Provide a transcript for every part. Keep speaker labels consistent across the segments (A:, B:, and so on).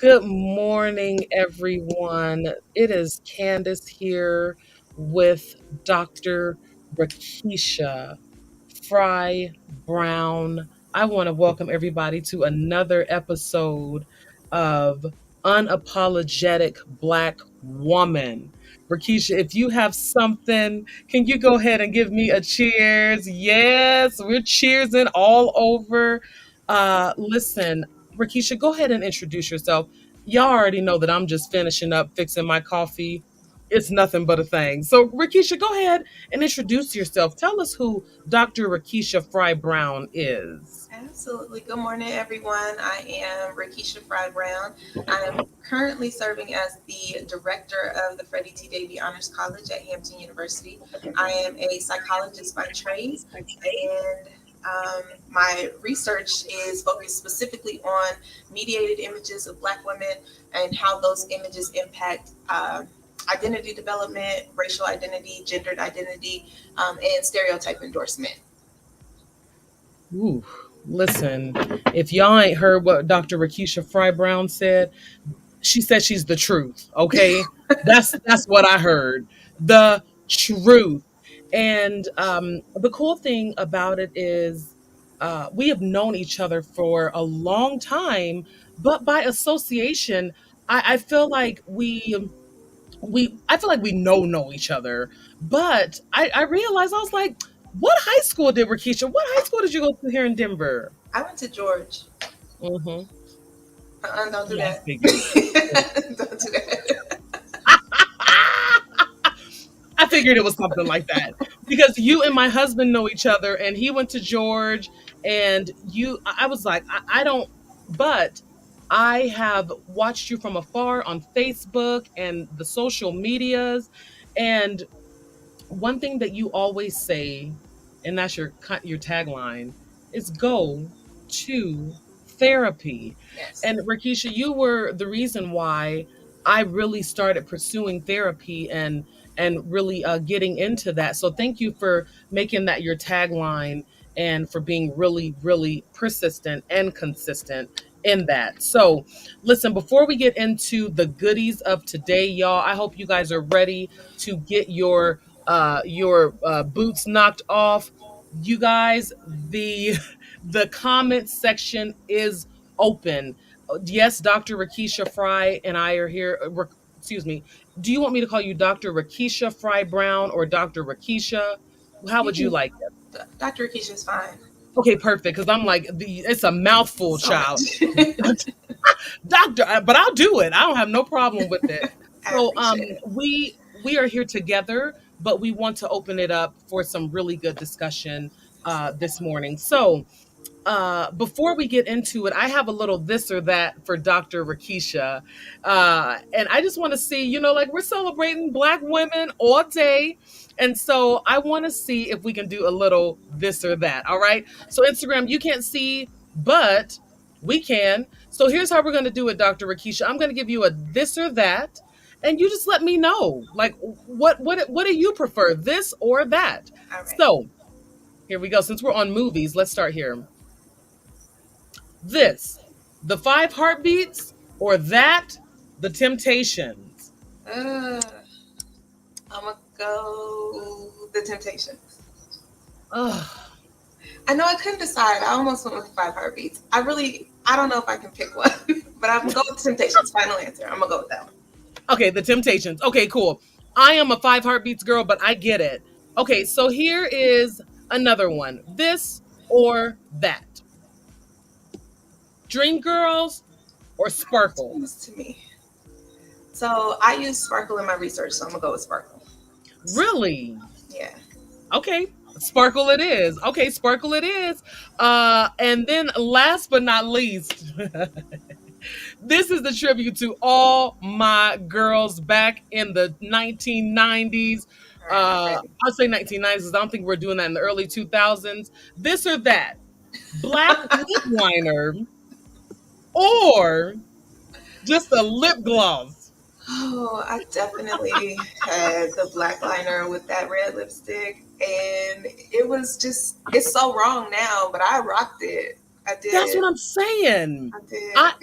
A: Good morning, everyone. It is Candace here with Dr. Rikesha Fry-Brown. I want to welcome everybody to another episode of Unapologetic Black Woman. Rikesha, if you have something, can you go ahead and give me a cheers? Yes, we're cheersing all over. Listen, Rikesha, go ahead and introduce yourself. Y'all already know that I'm just finishing up fixing my coffee. It's nothing but a thing. So, Rikesha, go ahead and introduce yourself. Tell us who Dr. Rikesha Fry-Brown is.
B: Absolutely. Good morning, everyone. I am Rikesha Fry-Brown. I am currently serving as the director of the Freddie T. Davy Honors College at Hampton University. I am a psychologist by trade, and my research is focused specifically on mediated images of Black women and how those images impact identity development, racial identity, gendered identity, and stereotype endorsement.
A: Ooh, listen, if y'all ain't heard what Dr. Rikesha Fry-Brown said, she said she's the truth. Okay, that's what I heard. The truth. And the cool thing about it is, we have known each other for a long time, but by association, I feel like I feel like we know each other. But I realized I was like, what high school did Rikesha? What high school did you go to here in Denver?
B: I went to George.
A: Mm-hmm.
B: Don't do
A: Yeah, I
B: that.
A: figured.
B: Don't do that.
A: I figured it was something like that because you and my husband know each other, and he went to George, and I was like, I don't, but I have watched you from afar on Facebook and the social medias, and one thing that you always say, and that's your tagline, is go to therapy.
B: Yes.
A: And Rikesha, you were the reason why I really started pursuing therapy and really getting into that. So thank you for making that your tagline and for being really, really persistent and consistent in that. So listen, before we get into the goodies of today, y'all, I hope you guys are ready to get your boots knocked off. You guys, the comment section is open. Yes, Dr. Rikesha Fry and I are here. Excuse me. Do you want me to call you Dr. Rikesha Fry Brown or Dr. Rikesha? How
B: You
A: would you
B: can,
A: like it?
B: Dr. Keisha is fine.
A: Okay, perfect. Because I'm like, it's a mouthful,
B: So
A: child.
B: much.
A: Doctor, but I'll do it. I don't have no problem with it.
B: I
A: So
B: appreciate it.
A: we are here together, but we want to open it up for some really good discussion this morning. So before we get into it, I have a little this or that for Dr. Rikesha. And I just want to see, like we're celebrating Black women all day. And so I want to see if we can do a little this or that. All right. So, Instagram, you can't see, but we can. So, here's how we're going to do it, Dr. Rikesha. I'm going to give you a this or that. And you just let me know, like, what do you prefer, this or that?
B: All right.
A: So, here we go. Since we're on movies, let's start here. This, the five heartbeats, or that, the Temptations?
B: Uh, I'm going to go The Temptations.
A: Ugh.
B: I know I couldn't decide. I almost went with Five Heartbeats. I don't know if I can pick one, but I'm going to go with The Temptations. Final answer. I'm going to go with that one.
A: Okay, the Temptations. Okay, cool. I am a five heartbeats girl, but I get it. Okay, so here is another one. This or that? Dream Girls or Sparkle?
B: Seems to me. So I use Sparkle in my research, so I'm going to go with Sparkle.
A: Really?
B: Yeah.
A: Okay. Sparkle it is. Okay, Sparkle it is. And then last but not least, this is the tribute to all my girls back in the 1990s.
B: All right. I'm ready.
A: I'll say 1990s because I don't think we're doing that in the early 2000s. This or that, black lip liner or just a lip gloss.
B: Oh, I definitely had the black liner with that red lipstick, and it's so wrong now, but I rocked it. I
A: That's
B: did.
A: what I'm saying.
B: I did.
A: I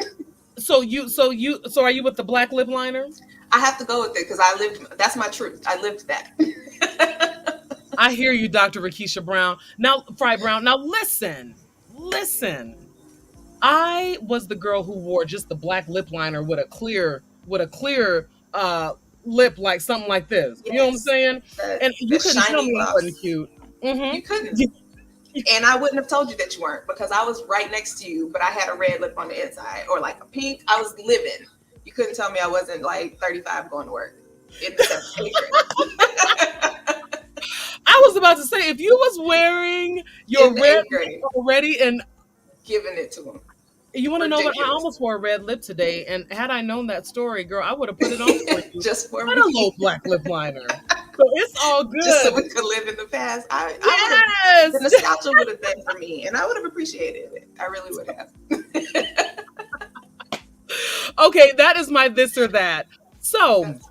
A: so are you with the black lip liner?
B: I have to go with it because I lived. That's my truth. I lived that.
A: I hear you, Dr. Rikesha Brown. Now, Fry Brown. Now listen. I was the girl who wore just the black lip liner with a clear lip like something like this. You know what I'm
B: Yes,
A: saying? And
B: the
A: you couldn't tell
B: shiny
A: me I wasn't
B: gloss.
A: cute.
B: You couldn't,
A: Mm-hmm.
B: and I wouldn't have told you that you weren't because I was right next to you, but I had a red lip on the inside or like a pink. I was living. You couldn't tell me I wasn't like 35 going to work in the seventh, eighth grade.
A: I was about to say if you was wearing
B: In
A: your
B: the
A: red
B: eighth
A: lip
B: grade,
A: already, and
B: giving it to them.
A: you want to know that I
B: Ridiculous.
A: almost wore a red lip today, and had I known that story, girl, I would have put it on for you.
B: Just for
A: Put a little
B: me.
A: black lip liner. So it's all
B: Just so
A: good.
B: we could live in the past. I would have, the
A: Yes.
B: nostalgia would have been for me, and I would have appreciated it. I really would have.
A: Okay, that is my this or that. So
B: That's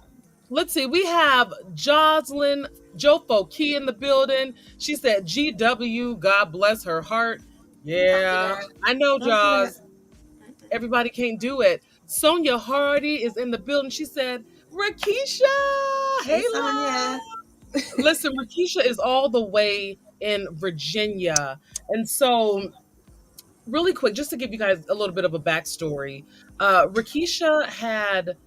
A: let's see. We have Jocelyn Jofo Key in the building. She said, GW, God bless her heart.
B: don't do
A: Yeah,
B: that.
A: I know,
B: Don't do that.
A: Jaws. Everybody can't do it. Sonia Hardy is in the building. She said, Rakisha, hey,
B: Hey,
A: love.
B: Sonia.
A: Listen, Rakisha is all the way in Virginia. And so, really quick, just to give you guys a little bit of a backstory, Rakisha had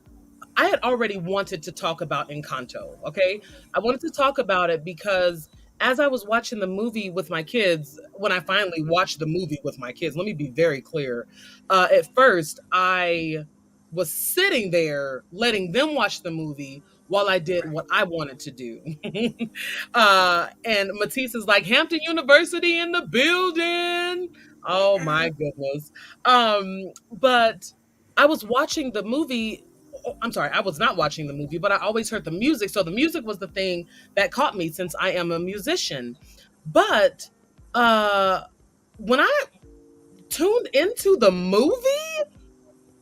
A: I had already wanted to talk about Encanto. Okay. I wanted to talk about it because as I was watching the movie with my kids, when I finally watched the movie with my kids, let me be very clear. At first, I was sitting there letting them watch the movie while I did
B: Right.
A: what I wanted to do. And Matisse is like, Hampton University in the building. Oh my
B: Okay.
A: goodness. But I was watching the movie. I'm sorry, I was not watching the movie, but I always heard the music. So the music was the thing that caught me since I am a musician. But uh when I tuned into the movie,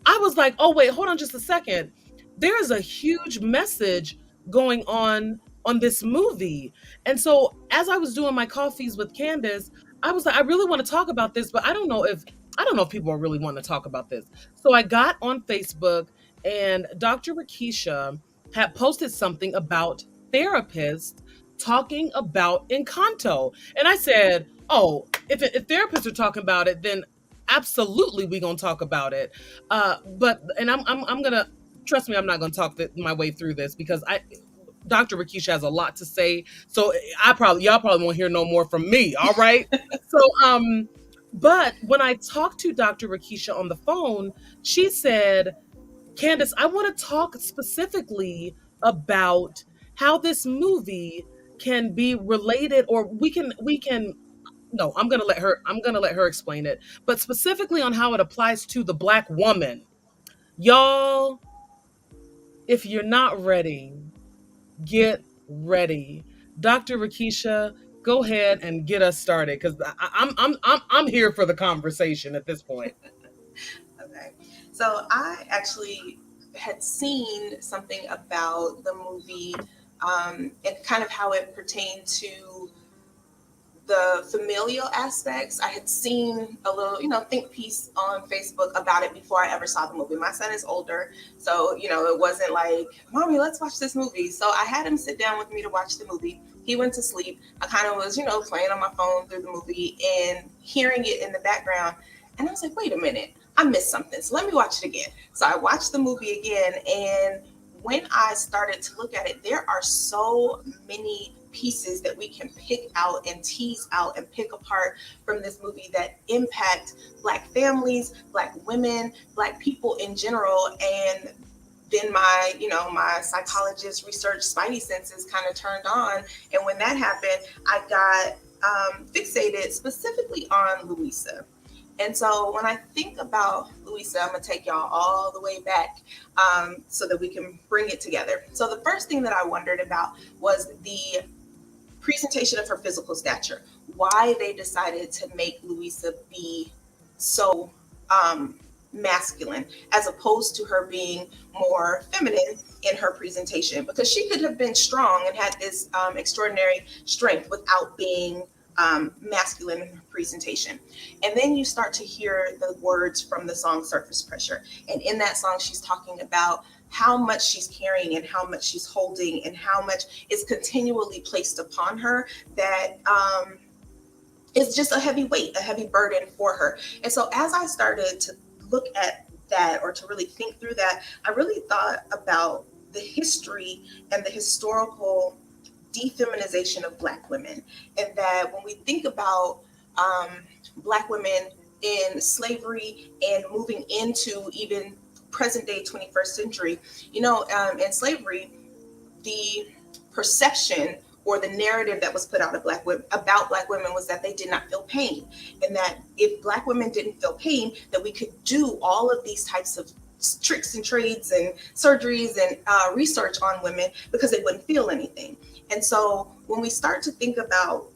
A: I was like, oh wait, hold on just a second. There is a huge message going on this movie. And so as I was doing my coffees with Candace, I was like, I really want to talk about this, but I don't know if people are really wanting to talk about this. So I got on Facebook and Dr. Rakisha had posted something about therapists talking about Encanto. And I said, oh, if therapists are talking about it, then absolutely we gonna talk about it. But and I'm gonna trust me, I'm not gonna talk my way through this because I Dr. Rakisha has a lot to say. So y'all probably won't hear no more from me. All right. So but when I talked to Dr. Rakisha on the phone, she said, Candace, I want to talk specifically about how this movie can be related, or we can no, I'm going to let her explain it, but specifically on how it applies to the black woman. Y'all, if you're not ready, get ready. Dr. Rakisha, go ahead and get us started cuz I'm here for the conversation at this point.
B: Okay. So I actually had seen something about the movie and kind of how it pertained to the familial aspects. I had seen a little, think piece on Facebook about it before I ever saw the movie. My son is older, so it wasn't like, "Mommy, let's watch this movie." So I had him sit down with me to watch the movie. He went to sleep. I kind of was, playing on my phone through the movie and hearing it in the background. And I was like, "Wait a minute, I missed something. So let me watch it again." So I watched the movie again, and when I started to look at it, there are so many pieces that we can pick out and tease out and pick apart from this movie that impact Black families, Black women, Black people in general. And then my psychologist research spidey senses kind of turned on. And when that happened, I got fixated specifically on Louisa. And so when I think about Louisa, I'm going to take y'all all the way back so that we can bring it together. So the first thing that I wondered about was the presentation of her physical stature, why they decided to make Louisa be so masculine as opposed to her being more feminine in her presentation, because she could have been strong and had this extraordinary strength without being masculine presentation. And then you start to hear the words from the song Surface Pressure. And in that song, she's talking about how much she's carrying and how much she's holding and how much is continually placed upon her that is just a heavy weight, a heavy burden for her. And so as I started to look at that or to really think through that, I really thought about the history and the historical defeminization of Black women. And that when we think about um, Black women in slavery and moving into even present day 21st century, in slavery, the perception or the narrative that was put out of about Black women was that they did not feel pain, and that if Black women didn't feel pain, that we could do all of these types of tricks and trades and surgeries and research on women because they wouldn't feel anything. And so when we start to think about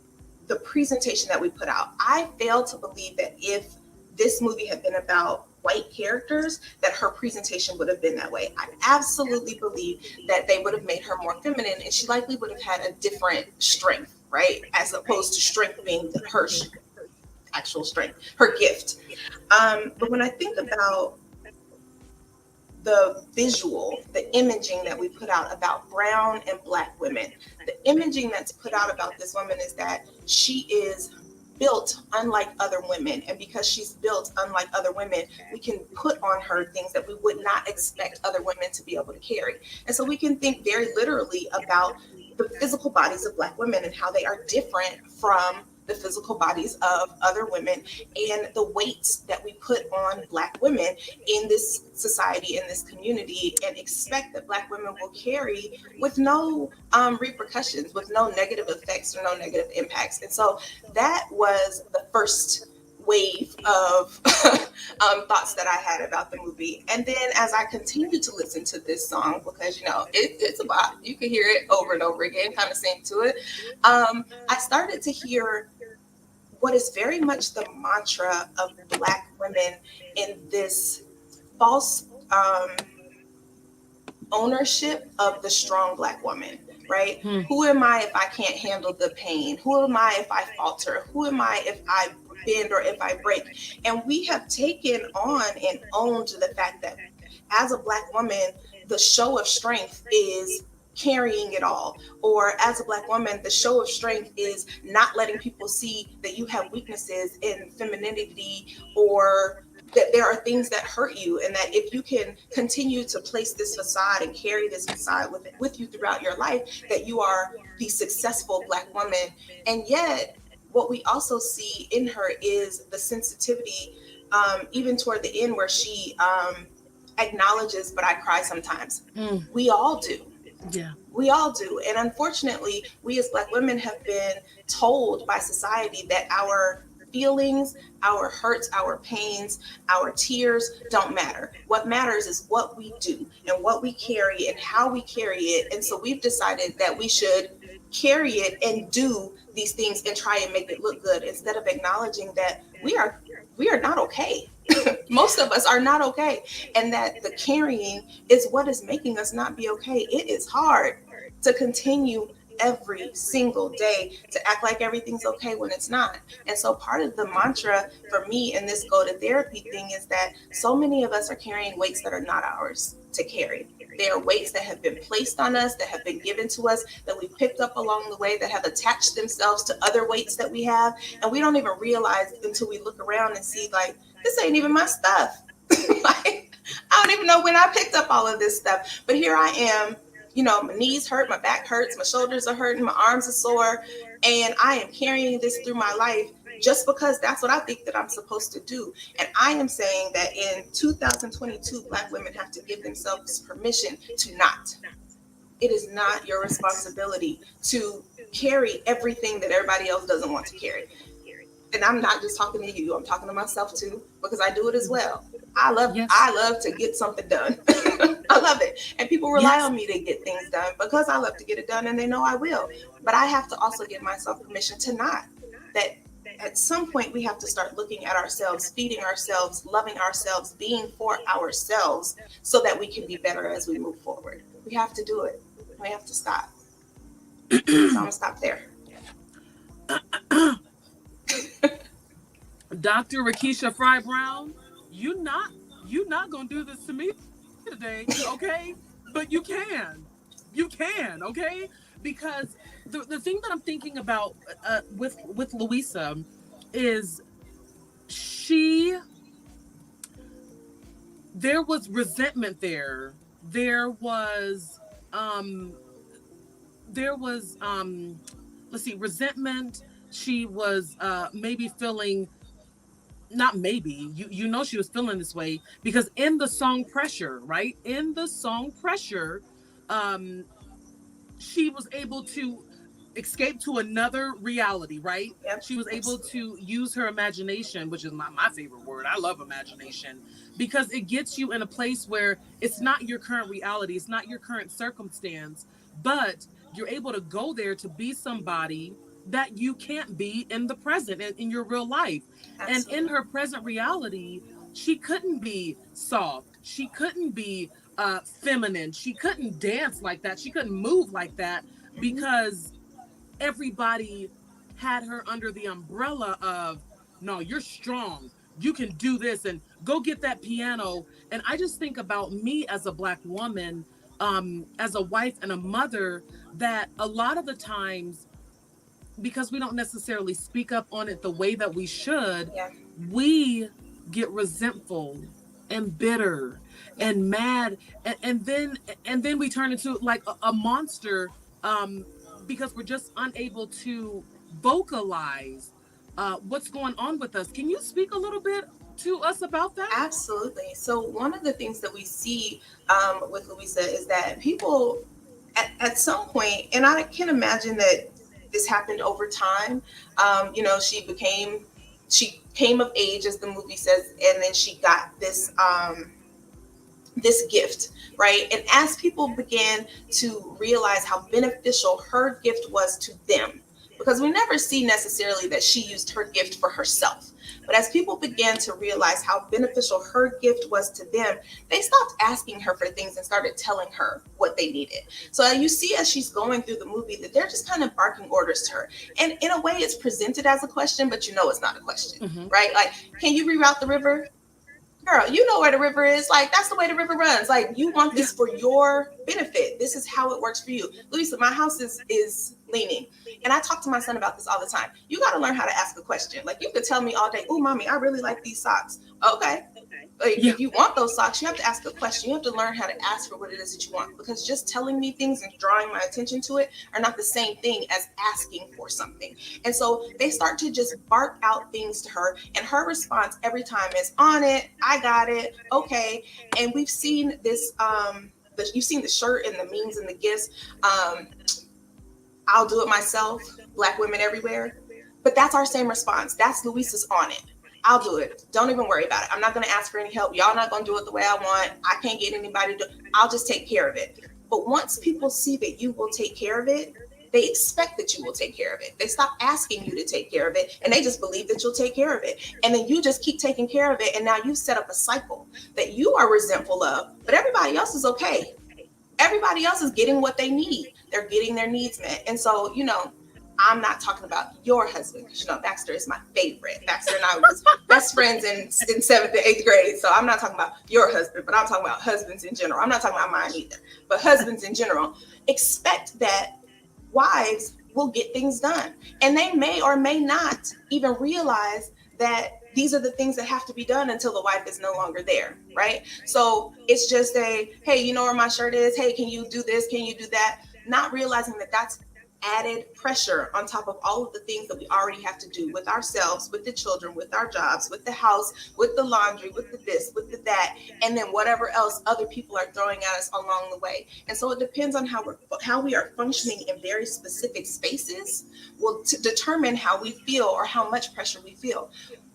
B: the presentation that we put out, I fail to believe that if this movie had been about white characters, that her presentation would have been that way. I absolutely believe that they would have made her more feminine, and she likely would have had a different strength, right? As opposed to strength being her actual strength, her gift. But when I think about the visual, the imaging that we put out about brown and Black women, the imaging that's put out about this woman is that she is built unlike other women. And because she's built unlike other women, we can put on her things that we would not expect other women to be able to carry. And so we can think very literally about the physical bodies of Black women and how they are different from the physical bodies of other women, and the weights that we put on Black women in this society, in this community, and expect that Black women will carry with no repercussions, with no negative effects or no negative impacts. And so that was the first wave of thoughts that I had about the movie. And then as I continued to listen to this song, because it's about, you can hear it over and over again, kind of sing to it, I started to hear what is very much the mantra of Black women in this false ownership of the strong Black woman, right? Who am I if I can't handle the pain? Who am I if I falter? Who am I if I bend or if I break? And we have taken on and owned the fact that as a Black woman, the show of strength is carrying it all. Or as a Black woman, the show of strength is not letting people see that you have weaknesses in femininity, or that there are things that hurt you, and that if you can continue to place this facade and carry this facade with you throughout your life, that you are the successful Black woman. And yet what we also see in her is the sensitivity, even toward the end, where she acknowledges, but I cry sometimes. We all do.
A: Yeah.
B: We all do. And unfortunately, we as Black women have been told by society that our feelings, our hurts, our pains, our tears don't matter. What matters is what we do and what we carry and how we carry it. And so we've decided that we should carry it and do these things and try and make it look good, instead of acknowledging that we are not okay. Most of us are not okay. And that the carrying is what is making us not be okay. It is hard to continue every single day to act like everything's okay when it's not. And so part of the mantra for me in this go to therapy thing is that so many of us are carrying weights that are not ours to carry. They are weights that have been placed on us, that have been given to us, that we picked up along the way, that have attached themselves to other weights that we have. And we don't even realize until we look around and see, like, this ain't even my stuff. Like, I don't even know when I picked up all of this stuff. But here I am, my knees hurt, my back hurts, my shoulders are hurting, my arms are sore, and I am carrying this through my life just because that's what I think that I'm supposed to do. And I am saying that in 2022, Black women have to give themselves permission to not. It is not your responsibility to carry everything that everybody else doesn't want to carry. And I'm not just talking to you, I'm talking to myself too, because I do it as well.
A: Yes.
B: I love to get something done. I love it. And people rely
A: Yes.
B: on me to get things done because I love to get it done, and they know I will. But I have to also give myself permission to not. That at some point we have to start looking at ourselves, feeding ourselves, loving ourselves, being for ourselves, so that we can be better as we move forward. We have to do it. We have to stop. So I'm gonna stop there.
A: Dr. Rikesha Fry-Brown, you not you not gonna do this to me today, okay? But you can, okay? Because the thing that I'm thinking about with Louisa is she there was resentment there. Um there was let's see, resentment. She was maybe feeling, not maybe, you know she was feeling this way because in the song Pressure, right? In the song Pressure, um she was able to escape to another reality, right?
B: Yep,
A: She was able
B: absolutely.
A: to use her imagination, which is my favorite word. I love imagination because it gets you in a place where it's not your current reality, it's not your current circumstance, but you're able to go there to be somebody that you can't be in the present, in your real life. And in
B: Absolutely.
A: her present reality, she couldn't be soft. She couldn't be feminine. She couldn't dance like that. She couldn't move like that
B: Hmm.
A: because everybody had her under the umbrella of, no, you're strong. You can do this and go get that piano. And I just think about me as a Black woman, as a wife and a mother, that a lot of the times, because we don't necessarily speak up on it the way that we should,
B: Yeah,
A: we get resentful and bitter
B: yeah,
A: and mad, and then we turn into like a monster, um because we're just unable to vocalize what's going on with us. Can you speak a little bit to us about that?
B: absolutely. So one of the things that we see with Louisa is that people at some point, and I can imagine that this happened over time. She came of age, as the movie says, and then she got this gift, right? And as people began to realize how beneficial her gift was to them, because we never see necessarily that she used her gift for herself. But as people began to realize how beneficial her gift was to them, they stopped asking her for things and started telling her what they needed. So you see, as she's going through the movie, that they're just kind of barking orders to her. And in a way, it's presented as a question, but you know it's not a question,
A: Mm-hmm.
B: right? Like, can you reroute the river? Girl, you know where the river is. Like, that's the way the river runs. Like, you want
A: Yeah.
B: this for your benefit. This is how it works for you. Lisa, my house is leaning. And I talk to my son about this all the time. You got to learn how to ask a question. Like, you could tell me all day, oh, mommy, I really like these socks. Okay. Like,
A: Yeah.
B: if you want those socks, you have to ask a question. You have to learn how to ask for what it is that you want, because just telling me things and drawing my attention to it are not the same thing as asking for something. And so they start to just bark out things to her, and her response every time is, on it, I got it, okay. And we've seen this. You've seen the shirt and the memes and the gifts. Um, I'll do it myself. Black women everywhere. But that's our same response. That's Luisa's on it. I'll do it. Don't even worry about it. I'm not going to ask for any help. Y'all not going to do it the way I want. I can't get anybody to do it. I'll just take care of it. But once people see that you will take care of it, they expect that you will take care of it. They stop asking you to take care of it, and they just believe that you'll take care of it. And then you just keep taking care of it. And now you set up a cycle that you are resentful of, but everybody else is okay. Everybody else is getting what they need. They're getting their needs met. And so, I'm not talking about your husband, because Baxter is my favorite. Baxter and I was best friends in seventh and eighth grade. So I'm not talking about your husband, but I'm talking about husbands in general. I'm not talking about mine either, but husbands in general. Expect that wives will get things done. And they may or may not even realize that these are the things that have to be done until the wife is no longer there, right? So it's just hey, you know where my shirt is? Hey, can you do this? Can you do that? Not realizing that that's added pressure on top of all of the things that we already have to do with ourselves, with the children, with our jobs, with the house, with the laundry, with the this, with the that, and then whatever else other people are throwing at us along the way. And so it depends on how we are functioning in very specific spaces will determine how we feel or how much pressure we feel.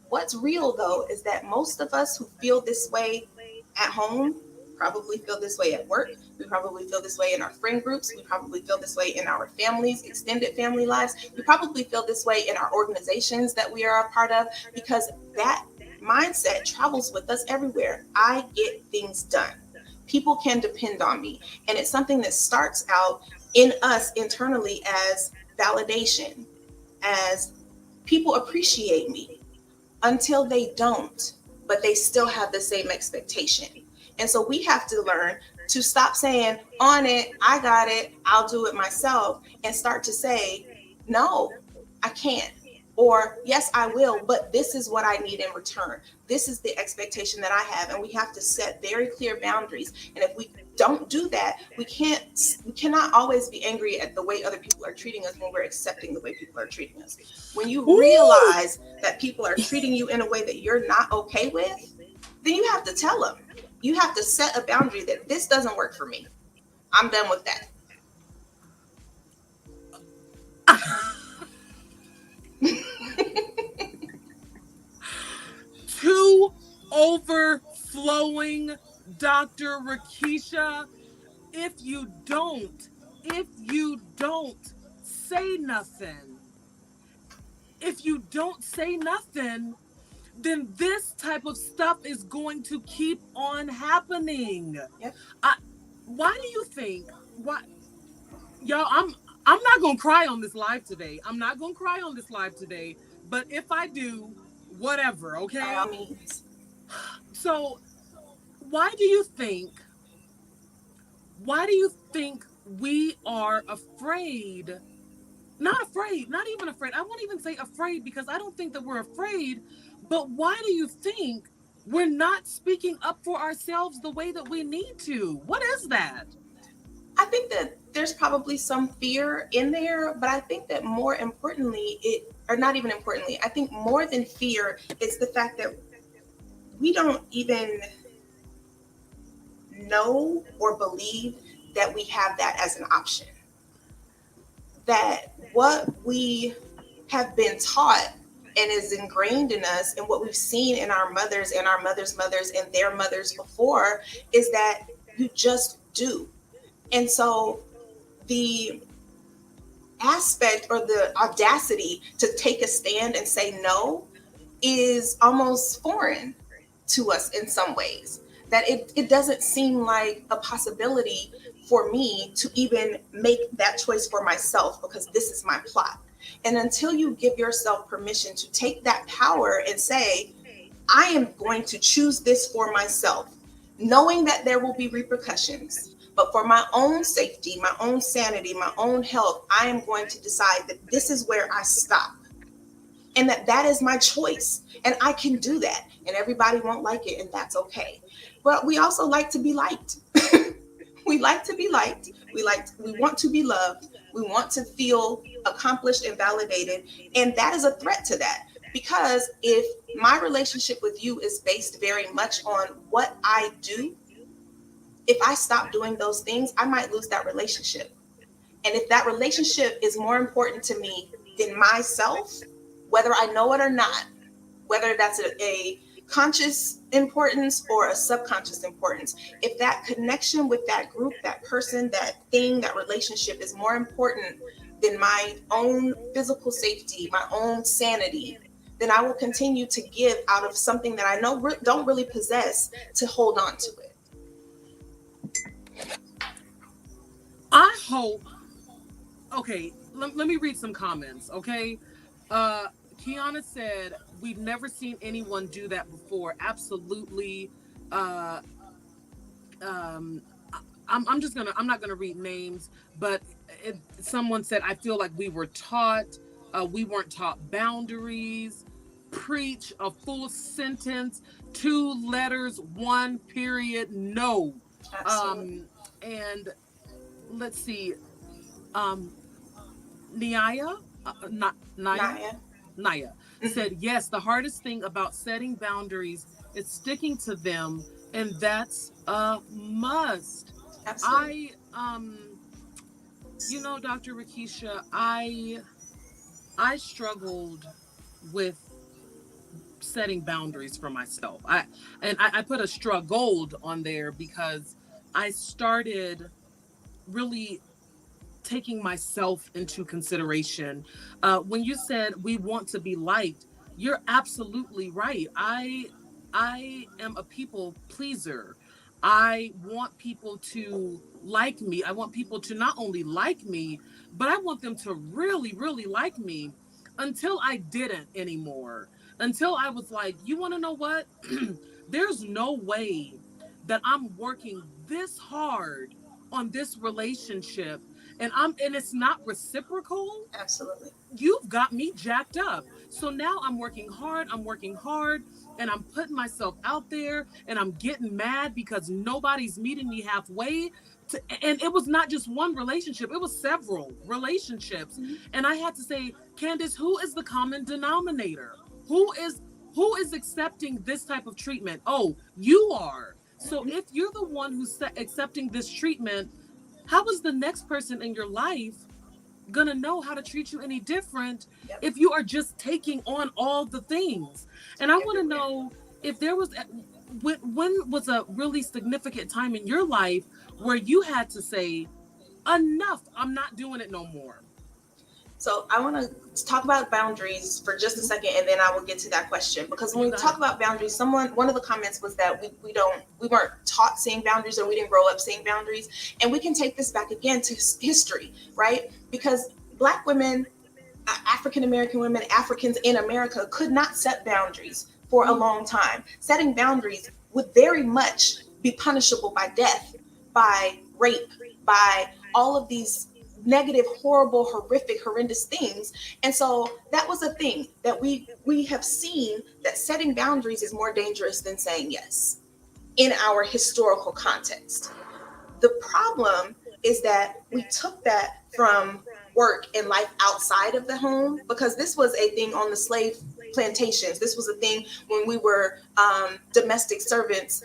B: What's real though is that most of us who feel this way at home probably feel this way at work. We probably feel this way in our friend groups. We probably feel this way in our families, extended family lives. We probably feel this way in our organizations that we are a part of, because that mindset travels with us everywhere. I get things done. People can depend on me. And it's something that starts out in us internally as validation, as people appreciate me. until they don't, but they still have the same expectation. And so we have to learn to stop saying, on it, I got it, I'll do it myself, and start to say, no, I can't. Or, yes, I will, but this is what I need in return. This is the expectation that I have. And we have to set very clear boundaries. And if we don't do that, we cannot always be angry at the way other people are treating us when we're accepting the way people are treating us. When you
A: Ooh.
B: realize that people are treating you in a way that you're not okay with, then you have to tell them. You have to set a boundary that this doesn't work for me. I'm done with that.
A: Too overflowing, Dr. Rikesha. If you don't say nothing, if you don't say nothing, then this type of stuff is going to keep on happening.
B: Yep.
A: I, why do you think? Why, y'all? I'm not gonna cry on this live today. I'm not gonna cry on this live today. But if I do, whatever.
B: By all
A: Okay.
B: means.
A: So why do you think? Why do you think we are afraid? Not afraid, not even afraid. I won't even say afraid because I don't think that we're afraid. But why do you think we're not speaking up for ourselves the way that we need to? What is that?
B: I think that there's probably some fear in there, but I think that more importantly, or not even importantly, I think more than fear, it's the fact that we don't even know or believe that we have that as an option. That what we have been taught and is ingrained in us and what we've seen in our mothers and our mothers' mothers and their mothers before is that you just do. And so the aspect or the audacity to take a stand and say no is almost foreign to us in some ways. That it doesn't seem like a possibility for me to even make that choice for myself because this is my plot. And until you give yourself permission to take that power and say, I am going to choose this for myself, knowing that there will be repercussions. But for my own safety, my own sanity, my own health, I am going to decide that this is where I stop and that that is my choice. And I can do that. And everybody won't like it, and that's okay. But we also like to be liked. We like to be liked. We want to be loved. We want to feel accomplished and validated. And that is a threat to that. Because if my relationship with you is based very much on what I do, if I stop doing those things, I might lose that relationship. And if that relationship is more important to me than myself, whether I know it or not, whether that's a conscious importance or a subconscious importance, if that connection with that group, that person, that thing, that relationship is more important than my own physical safety, my own sanity, then I will continue to give out of something that I know don't really possess to hold on to it.
A: I hope. Okay, let me read some comments. Okay, uh, Kiana said we've never seen anyone do that before. Absolutely. Uh, um, I'm just gonna. I'm not gonna read names, but someone said I feel like we were taught. We weren't taught boundaries. Preach a full sentence, two letters, one period. No.
B: Absolutely.
A: And let's see. Um, Niaya, not Naya,
B: Naya.
A: Naya
B: Mhm.
A: said, yes, the hardest thing about setting boundaries is sticking to them, and that's a must.
B: Absolutely.
A: I, Dr. Rikesha, I struggled with setting boundaries for myself. I put a struggled on there because I started really taking myself into consideration. When you said we want to be liked, you're absolutely right. I am a people pleaser. I want people to like me. I want people to not only like me, but I want them to really, really like me until I didn't anymore. until I was like, you want to know what? There's no way that I'm working this hard on this relationship and it's not reciprocal.
B: Absolutely.
A: You've got me jacked up. So now I'm working hard, and I'm putting myself out there, and I'm getting mad because nobody's meeting me halfway. And it was not just one relationship, it was several relationships.
B: Mm-hmm.
A: And I had to say, Candace, who is the common denominator? Who is who is accepting this type of treatment? Oh, you are. So
B: Mm-hmm.
A: if you're the one who's accepting this treatment, how is the next person in your life gonna know how to treat you any different
B: Yep.
A: if you are just taking on all the things? And I want to
B: Everywhere.
A: know if there was when was a really significant time in your life where you had to say, enough, I'm not doing it no more.
B: So I want to talk about boundaries for just a
A: Mhm.
B: second, and then I will get to that question. Because when
A: You
B: we
A: got
B: talk
A: it.
B: about boundaries, one of the comments was that we weren't taught seeing boundaries, or we didn't grow up seeing boundaries. And we can take this back again to history, right? Because Black women, African American women, Africans in America could not set boundaries for a
A: Mm.
B: long time. Setting boundaries would very much be punishable by death, by rape, by all of these negative, horrible, horrific, horrendous things. And so that was a thing that we have seen, that setting boundaries is more dangerous than saying yes in our historical context. The problem is that we took that from work and life outside of the home, because this was a thing on the slave plantations. This was a thing when we were domestic servants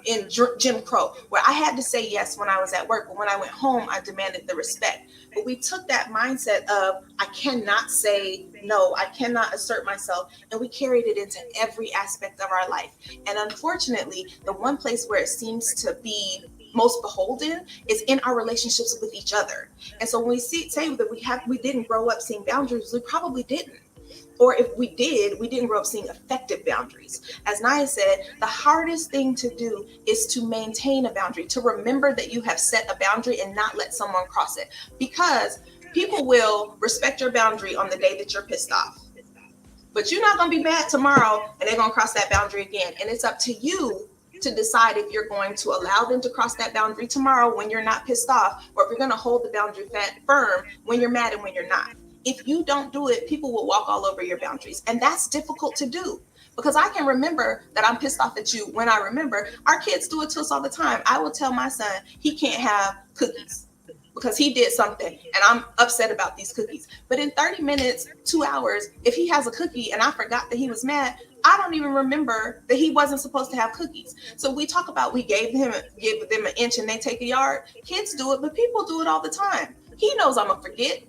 B: in Jim Crow, where I had to say yes when I was at work, but when I went home, I demanded the respect. But we took that mindset of, I cannot say no, I cannot assert myself, and we carried it into every aspect of our life. And unfortunately, the one place where it seems to be most beholden is in our relationships with each other. And so when say that we didn't grow up seeing boundaries, we probably didn't. Or if we did, we didn't grow up seeing effective boundaries. As Naya said, the hardest thing to do is to maintain a boundary, to remember that you have set a boundary and not let someone cross it. Because people will respect your boundary on the day that you're pissed off. But you're not going to be mad tomorrow and they're going to cross that boundary again. And it's up to you to decide if you're going to allow them to cross that boundary tomorrow when you're not pissed off, or if you're going to hold the boundary firm when you're mad and when you're not. If you don't do it, people will walk all over your boundaries. And that's difficult to do, because I can remember that I'm pissed off at you when I remember. Our kids do it to us all the time. I will tell my son he can't have cookies because he did something and I'm upset about these cookies. But in 30 minutes, 2 hours, if he has a cookie and I forgot that he was mad, I don't even remember that he wasn't supposed to have cookies. So we talk about we give them an inch and they take a yard. Kids do it, but people do it all the time. He knows I'm gonna forget.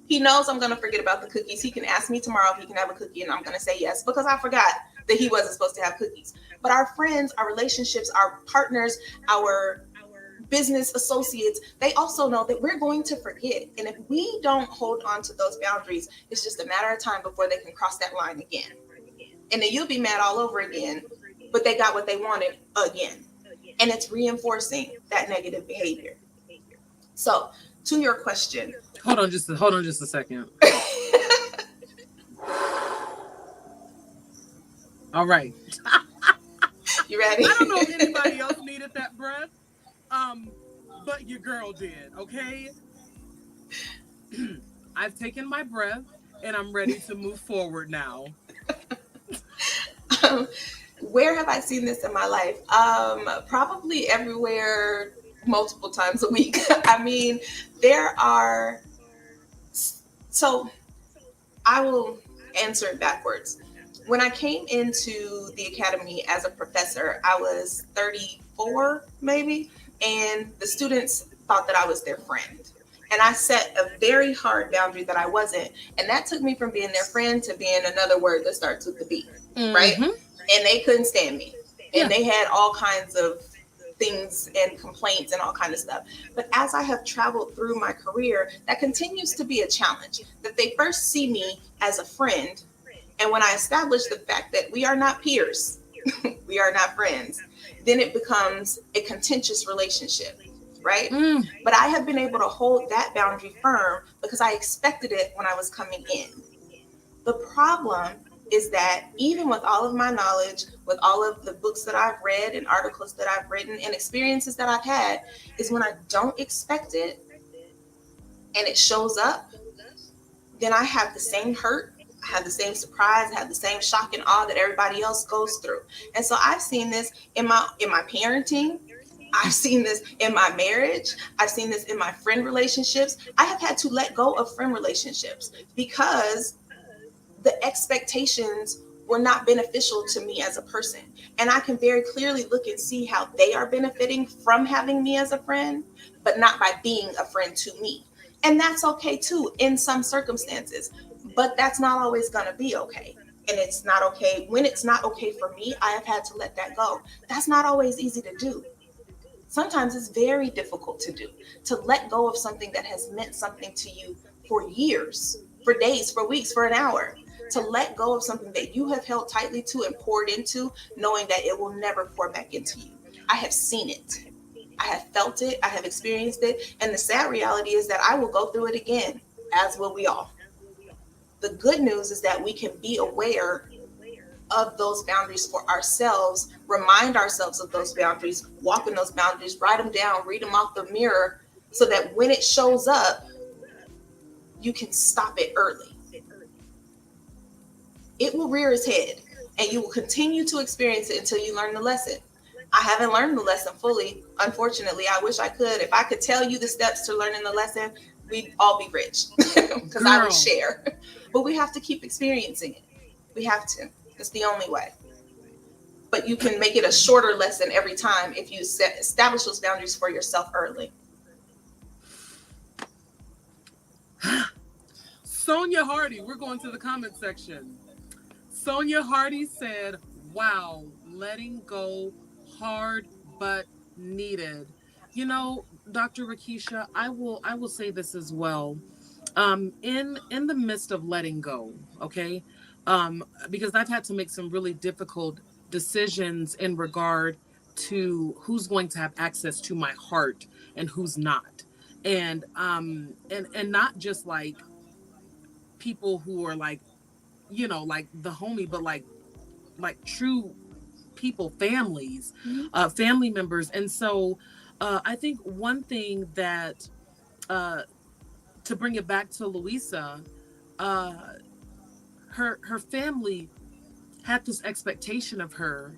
B: He knows I'm gonna forget about the cookies. He can ask me tomorrow if he can have a cookie, and I'm gonna say yes because I forgot that he wasn't supposed to have cookies. But our friends, our relationships, our partners, our business associates, they also know that we're going to forget. And if we don't hold on to those boundaries, it's just a matter of time before they can cross that line again. And then you'll be mad all over again, but they got what they wanted again. And it's reinforcing that negative behavior. So, to your question.
A: Hold on just a second. All right.
B: You ready?
A: I don't know if anybody else needed that breath. Um, but your girl did, okay? I've taken my breath and I'm ready to move forward now.
B: um, where have I seen this in my life? Probably everywhere, multiple times a week. I mean, there are. So I will answer it backwards. When I came into the academy as a professor, I was 34, maybe, and the students thought that I was their friend. And I set a very hard boundary that I wasn't. And that took me from being their friend to being another word that starts with the B, right?
A: Mm-hmm.
B: And they couldn't stand me. And
A: Yeah.
B: they had all kinds of things and complaints and all kind of stuff. But as I have traveled through my career, that continues to be a challenge. That they first see me as a friend, and when I establish the fact that we are not peers, we are not friends, then it becomes a contentious relationship, right?
A: Mm.
B: But I have been able to hold that boundary firm because I expected it when I was coming in. The problem is that even with all of my knowledge, with all of the books that I've read and articles that I've written and experiences that I've had, is when I don't expect it and it shows up, then I have the same hurt, I have the same surprise, I have the same shock and awe that everybody else goes through. And so I've seen this in my parenting. I've seen this in my marriage. I've seen this in my friend relationships. I have had to let go of friend relationships because the expectations were not beneficial to me as a person. And I can very clearly look and see how they are benefiting from having me as a friend, but not by being a friend to me. And that's okay too in some circumstances, but that's not always going to be okay. And it's not okay when it's not okay for me. I have had to let that go. That's not always easy to do. Sometimes it's very difficult to do, to let go of something that has meant something to you for years, for days, for weeks, for an hour. To let go of something that you have held tightly to and poured into, knowing that it will never pour back into you. I have seen it. I have felt it. I have experienced it. And the sad reality is that I will go through it again, as will we all. The good news is that we can be aware of those boundaries for ourselves, remind ourselves of those boundaries, walk in those boundaries, write them down, read them off the mirror, so that when it shows up, you can stop it early. It will rear its head and you will continue to experience it until you learn the lesson. I haven't learned the lesson fully. Unfortunately, I wish I could. If I could tell you the steps to learning the lesson, we'd all be rich because I would share. But we have to keep experiencing it. We have to. It's the only way. But you can make it a shorter lesson every time if you establish those boundaries for yourself early.
A: Sonia Hardy, we're going to the comment section. Sonia Hardy said, wow, letting go hard but needed. You know, Dr. Rikesha, I will say this as well. In the midst of letting go, okay? Because I've had to make some really difficult decisions in regard to who's going to have access to my heart and who's not. And not just like people who are like, like the homie, but like true people, families,
B: Mm-hmm.
A: family members. And so I think one thing that uh, to bring it back to Louisa, uh, her family had this expectation of her.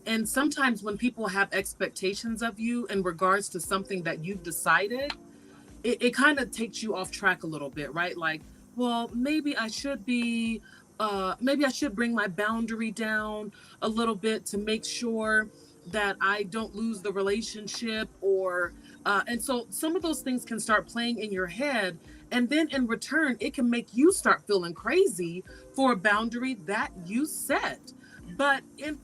A: And sometimes when people have expectations of you in regards to something that you've decided, it kind of takes you off track a little bit, right? Like, well, maybe I should bring my boundary down a little bit to make sure that I don't lose the relationship, or and so some of those things can start playing in your head, and then in return it can make you start feeling crazy for a boundary that you set. But in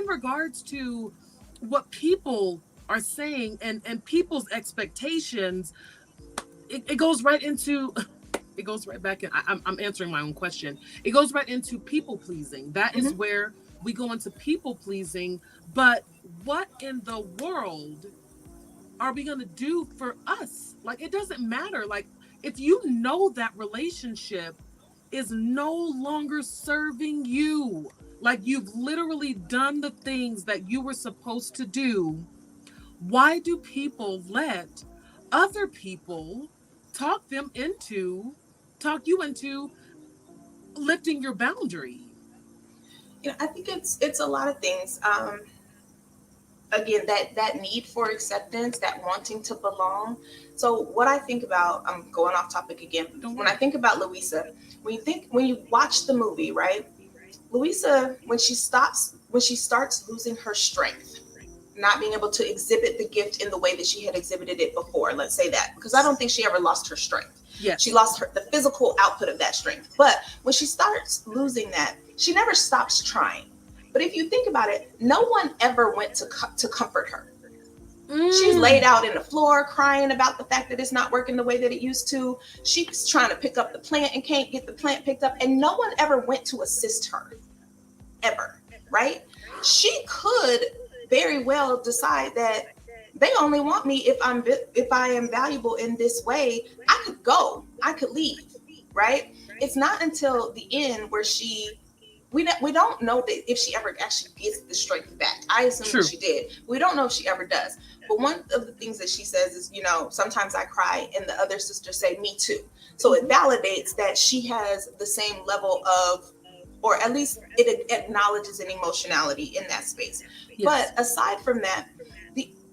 A: regards to what people are saying and people's expectations, it goes right into it goes right back in. I'm answering my own question. It goes right into people pleasing. That is
B: Mm-hmm.
A: where we go into people pleasing. But what in the world are we going to do for us? Like, it doesn't matter. Like, if you know that relationship is no longer serving you, like you've literally done the things that you were supposed to do, why do people let other people talk them into talk you into lifting your boundary?
B: I think it's a lot of things. Again, that need for acceptance, that wanting to belong. So what I think about, I'm going off topic again.
A: Don't
B: When I
A: worry.
B: think about Louisa, when you watch the movie, right? Louisa, when she starts losing her strength, not being able to exhibit the gift in the way that she had exhibited it before. Let's say that, because I don't think she ever lost her strength. She
A: Yes.
B: lost the physical output of that strength. But when she starts losing that, she never stops trying. But if you think about it, no one ever went to comfort her. She's laid
A: Mm.
B: out in the floor crying about the fact that it's not working the way that it used to. She's trying to pick up the plant and can't get the plant picked up. And no one ever went to assist her, ever, right? She could very well decide that they only want me if I am valuable in this way. I could go, I could leave, right? It's not until the end where we don't know that if she ever actually gets the strength back. I assume that
A: True.
B: she did. We don't know if she ever does. But one of the things that she says is, sometimes I cry, and the other sisters say, me too. So it validates that she has the same level of, or at least it acknowledges an emotionality in that space.
A: Yes.
B: But aside from that,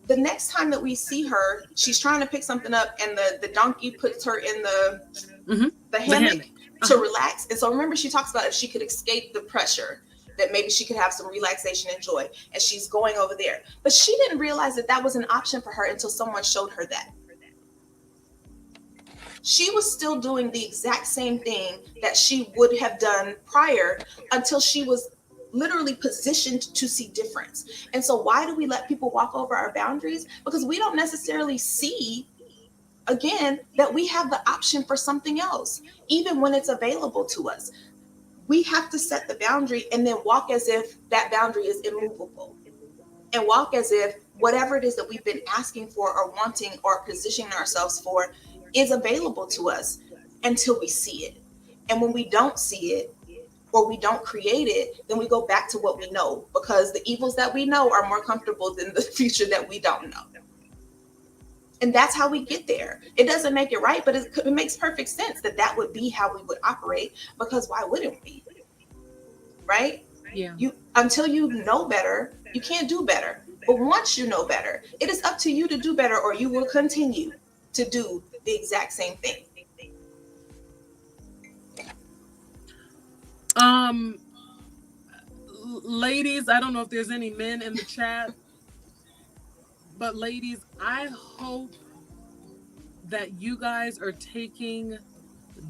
B: the next time that we see her, she's trying to pick something up, and the donkey puts her in the hammock to relax. And so remember, she talks about if she could escape the pressure, that maybe she could have some relaxation and joy. And she's going over there. But she didn't realize that that was an option for her until someone showed her that. She was still doing the exact same thing that she would have done prior until she was literally positioned to see difference. And so why do we let people walk over our boundaries? Because we don't necessarily see, again, that we have the option for something else, even when it's available to us. We have to set the boundary and then walk as if that boundary is immovable, and walk as if whatever it is that we've been asking for or wanting or positioning ourselves for is available to us until we see it. And when we don't see it or we don't create it, then we go back to what we know, because the evils that we know are more comfortable than the future that we don't know. And that's how we get there. It doesn't make it right, but it makes perfect sense that that would be how we would operate, because why wouldn't we? Right?
A: Yeah.
B: Until you know better, you can't do better. But once you know better, it is up to you to do better, or you will continue to do the exact same thing.
A: Um, ladies, I don't know if there's any men in the chat, but ladies, I hope that you guys are taking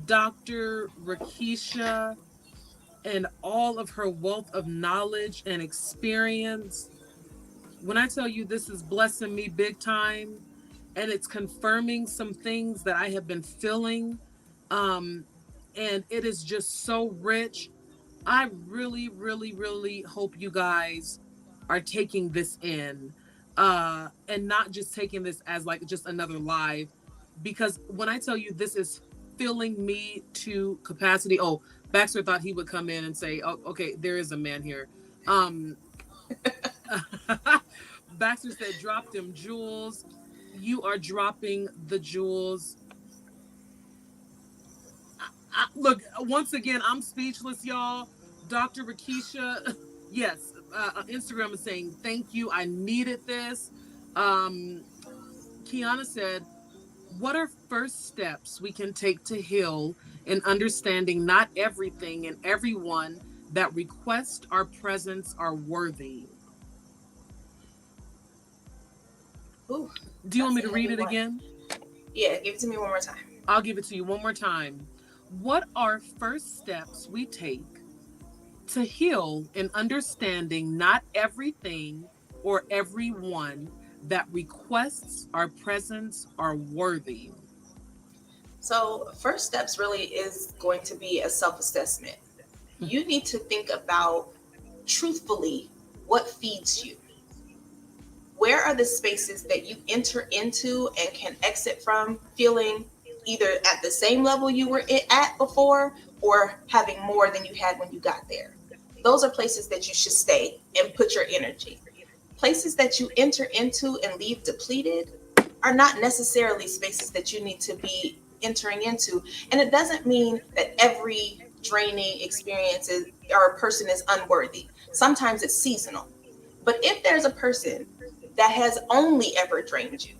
A: Dr. Rikesha and all of her wealth of knowledge and experience. When I tell you this is blessing me big time, and it's confirming some things that I have been feeling, and it is just so rich. I really, really, really hope you guys are taking this in, and not just taking this as like just another live, because when I tell you this is filling me to capacity. Oh, Baxter thought he would come in and say, "Oh, okay, there is a man here." Um, Baxter said, "Drop them jewels." You are dropping the jewels. Look, once again, I'm speechless, y'all. Dr. Rikesha, yes, Instagram is saying thank you. I needed this. Kiana said, "What are first steps we can take to heal and understanding not everything and everyone that request our presence are worthy?"
B: Ooh,
A: Do you want
B: that's
A: me
B: a
A: to read
B: heavy
A: it
B: one.
A: again?
B: Yeah, give it to me one more time.
A: I'll give it to you one more time. What are first steps we take to heal in understanding not everything or everyone that requests our presence are worthy?
B: So, first steps really is going to be a self assessment. You need to think about truthfully what feeds you. Where are the spaces that you enter into and can exit from feeling either at the same level you were at before, or having more than you had when you got there? Those are places that you should stay and put your energy. Places that you enter into and leave depleted are not necessarily spaces that you need to be entering into. And it doesn't mean that every draining experience is, or a person is unworthy. Sometimes it's seasonal. But if there's a person that has only ever drained you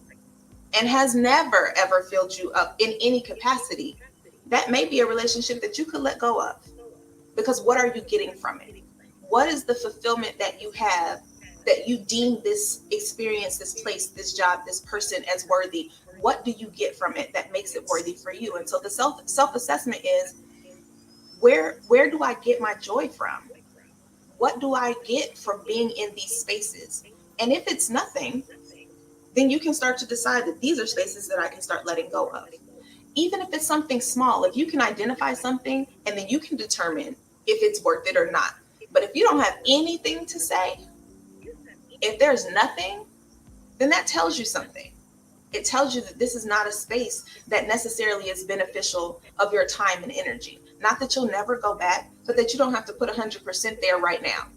B: and has never ever filled you up in any capacity, that may be a relationship that you could let go of. Because what are you getting from it? What is the fulfillment that you have, that you deem this experience, this place, this job, this person as worthy? What do you get from it that makes it worthy for you? And so the self assessment is, where do I get my joy from? What do I get from being in these spaces? And if it's nothing, then you can start to decide that these are spaces that I can start letting go of. Even if it's something small, if you can identify something, and then you can determine if it's worth it or not. But if you don't have anything to say, if there's nothing, then that tells you something. it tells you that this is not a space that necessarily is beneficial of your time and energy. Not that you'll never go back, but that you don't have to put 100% there right now.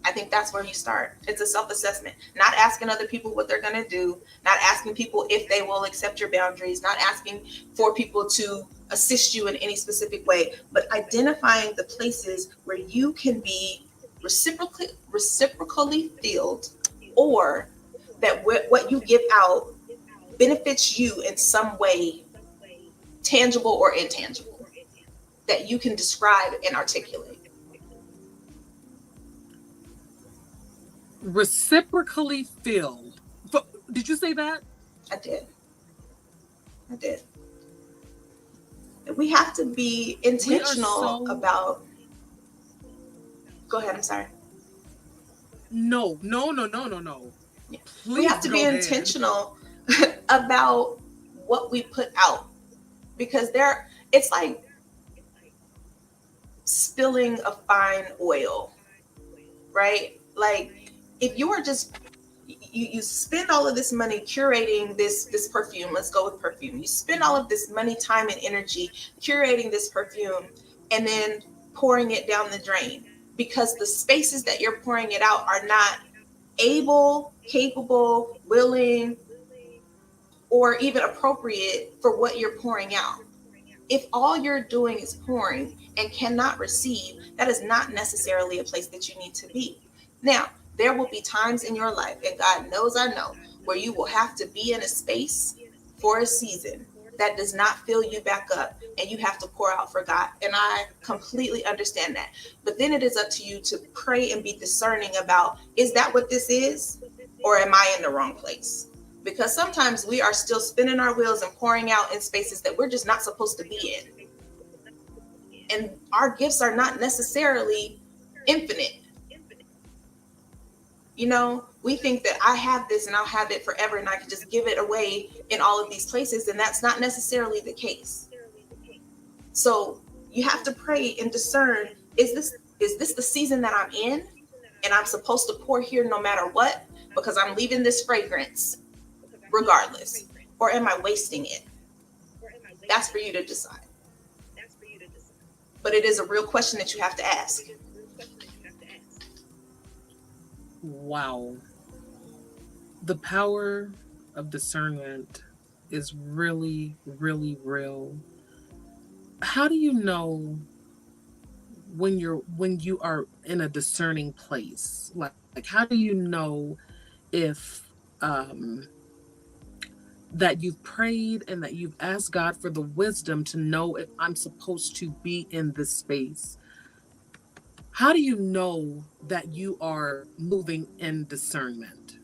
B: I think that's where you start. It's a self assessment, not asking other people what they're going to do, not asking people if they will accept your boundaries, not asking for people to assist you in any specific way, but identifying the places where you can be reciprocally filled, or that what you give out benefits you in some way, tangible or intangible, that you can describe and articulate.
A: Reciprocally filled. Did you say that?
B: I did. I did. We have to be
A: We are
B: intentional
A: so
B: about. Go ahead. I'm sorry.
A: no, no, no, no, no, no.
B: Yeah. We have
A: Please
B: to be
A: go ahead.
B: intentional about what we put out, because it's like spilling a fine oil, right? Like, if you are just you spend all of this money curating this perfume. Let's go with perfume. You spend all of this money, time, and energy curating this perfume, and then pouring it down the drain because the spaces that you're pouring it out are not able, capable, willing, or even appropriate for what you're pouring out. If all you're doing is pouring and cannot receive, that is not necessarily a place that you need to be. Now, there will be times in your life, and God knows I know, where you will have to be in a space for a season that does not fill you back up, and you have to pour out for God. And I completely understand that. But then it is up to you to pray and be discerning about, is that what this is? Or am I in the wrong place? Because sometimes we are still spinning our wheels and pouring out in spaces that we're just not supposed to be in. And our gifts are not necessarily infinite. You know, we think that I have this and I'll have it forever and I can just give it away in all of these places, and that's not necessarily the case. So you have to pray and discern, is this the season that I'm in and I'm supposed to pour here no matter what because I'm leaving this fragrance regardless, or am I wasting it? That's for you to decide. But it is a real question that you have to ask.
A: Wow. The power of discernment is really, really real. How do you know when you are in a discerning place? Like how do you know if um that you've prayed and that you've asked God for the wisdom to know if I'm supposed to be in this space? How do you know that you are moving in discernment?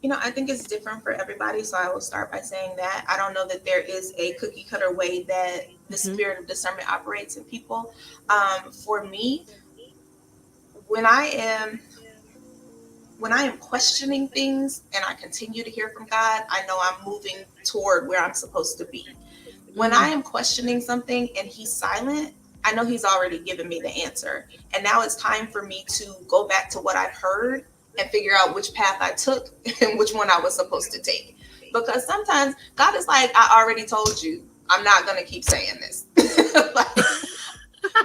B: I think it's different for everybody. So I will start by saying that I don't know that there is a cookie cutter way that the
A: Mm-hmm.
B: spirit of discernment operates in people. For me, when I am when I am questioning things and I continue to hear from God, I know I'm moving toward where I'm supposed to be. When I
A: Mm.
B: am questioning something and He's silent, I know He's already given me the answer. And now it's time for me to go back to what I've heard and figure out which path I took and which one I was supposed to take. Because sometimes God is like, I already told you, I'm not going to keep saying this. Like,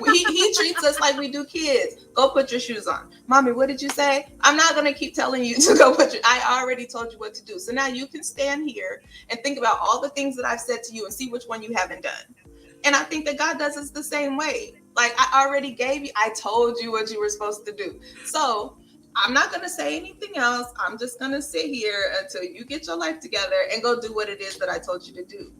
B: he treats us like we do kids. Go put your shoes on. Mommy, what did you say? I'm not going to keep telling you to go put your, I already told you what to do. So now you can stand here and think about all the things that I've said to you and see which one you haven't done. And I think that God does us the same way. Like, I already gave you, I told you what you were supposed to do. So I'm not going to say anything else. I'm just going to sit here until you get your life together and go do what it is that I told you to do.